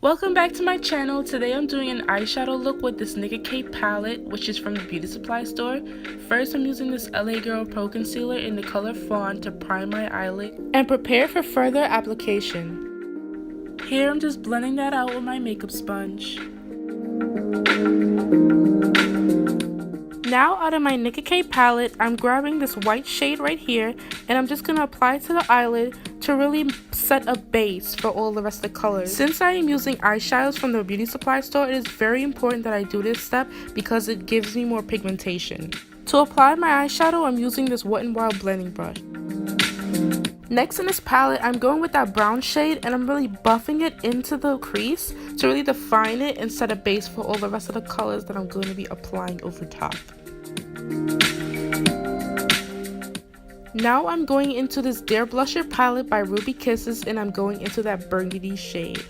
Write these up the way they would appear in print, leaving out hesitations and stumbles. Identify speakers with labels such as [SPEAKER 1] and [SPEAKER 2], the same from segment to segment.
[SPEAKER 1] Welcome back to my channel. Today I'm doing an eyeshadow look with this NickaK palette, which is from the beauty supply store. First, I'm using this LA Girl Pro Concealer in the color Fawn to prime my eyelid and prepare for further application. Here I'm just blending that out with my makeup sponge. Now out of my NickaK palette, I'm grabbing this white shade right here and I'm just going to apply it to the eyelid to really set a base for all the rest of the colors. Since I am using eyeshadows from the beauty supply store, it is very important that I do this step because it gives me more pigmentation. To apply my eyeshadow, I'm using this Wet n Wild blending brush. Next in this palette, I'm going with that brown shade and I'm really buffing it into the crease to really define it and set a base for all the rest of the colors that I'm going to be applying over top. Now I'm going into this Dare Blusher palette by Ruby Kisses and I'm going into that burgundy shade.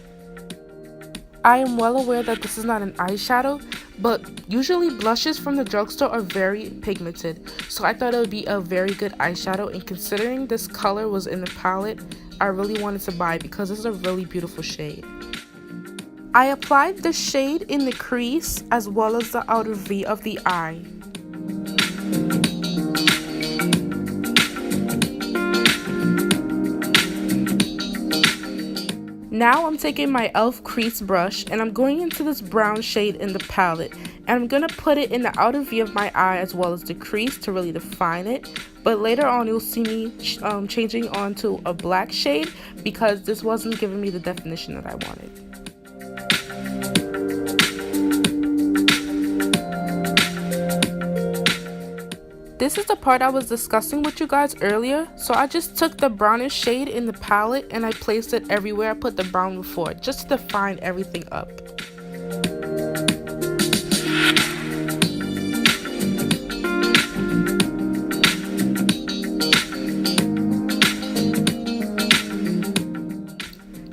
[SPEAKER 1] I am well aware that this is not an eyeshadow, but usually blushes from the drugstore are very pigmented, so I thought it would be a very good eyeshadow, and considering this color was in the palette, I really wanted to buy it because this is a really beautiful shade. I applied the shade in the crease as well as the outer V of the eye. Now I'm taking my e.l.f. crease brush and I'm going into this brown shade in the palette and I'm going to put it in the outer V of my eye as well as the crease to really define it. But later on you'll see me changing onto a black shade because this wasn't giving me the definition that I wanted. This is the part I was discussing with you guys earlier, so I just took the brownish shade in the palette and I placed it everywhere I put the brown before, just to define everything up.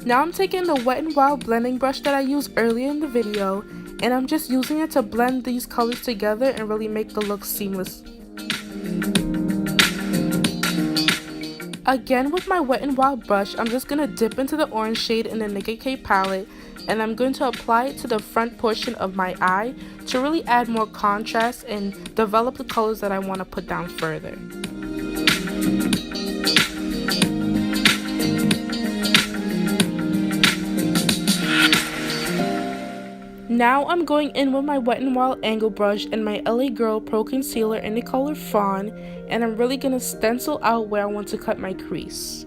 [SPEAKER 1] Now I'm taking the Wet n Wild blending brush that I used earlier in the video, and I'm just using it to blend these colors together and really make the look seamless. Again, with my Wet n Wild brush, I'm just going to dip into the orange shade in the NickaK palette and I'm going to apply it to the front portion of my eye to really add more contrast and develop the colors that I want to put down further. Now I'm going in with my Wet n Wild angle brush and my LA Girl Pro Concealer in the color Fawn, and I'm really going to stencil out where I want to cut my crease.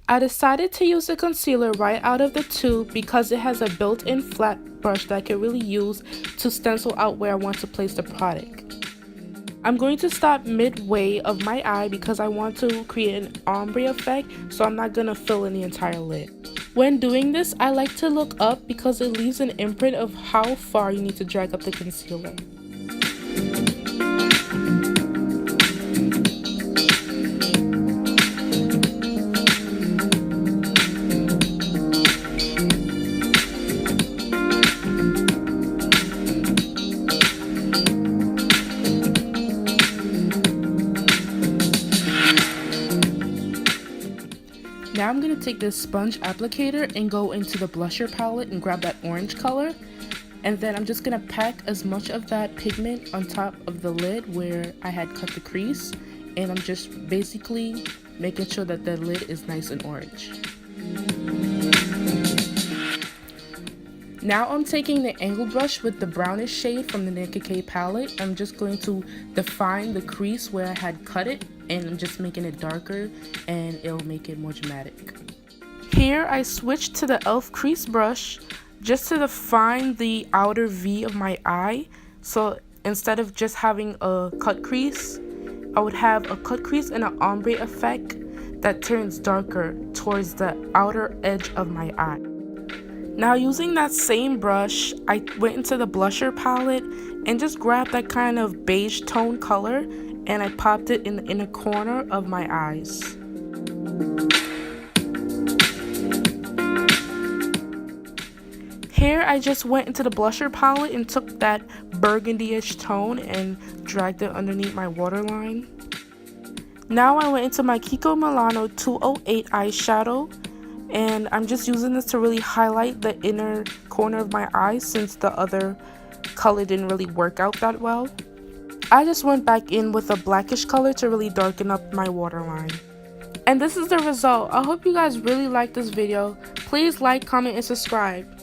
[SPEAKER 1] I decided to use the concealer right out of the tube because it has a built-in flat brush that I can really use to stencil out where I want to place the product. I'm going to stop midway of my eye because I want to create an ombre effect, so I'm not going to fill in the entire lid. When doing this, I like to look up because it leaves an imprint of how far you need to drag up the concealer. Now I'm going to take this sponge applicator and go into the blusher palette and grab that orange color. And then I'm just going to pack as much of that pigment on top of the lid where I had cut the crease. And I'm just basically making sure that the lid is nice and orange. Now I'm taking the angle brush with the brownish shade from the NickaK palette. I'm just going to define the crease where I had cut it, and I'm just making it darker and it'll make it more dramatic. Here I switched to the e.l.f. crease brush just to define the outer V of my eye. So instead of just having a cut crease, I would have a cut crease and an ombre effect that turns darker towards the outer edge of my eye. Now using that same brush, I went into the blusher palette and just grabbed that kind of beige tone color and I popped it in the inner corner of my eyes. Here I just went into the blusher palette and took that burgundy-ish tone and dragged it underneath my waterline. Now I went into my Kiko Milano 208 eyeshadow, and I'm just using this to really highlight the inner corner of my eye since the other color didn't really work out that well. I just went back in with a blackish color to really darken up my waterline. And this is the result. I hope you guys really like this video. Please like, comment, and subscribe.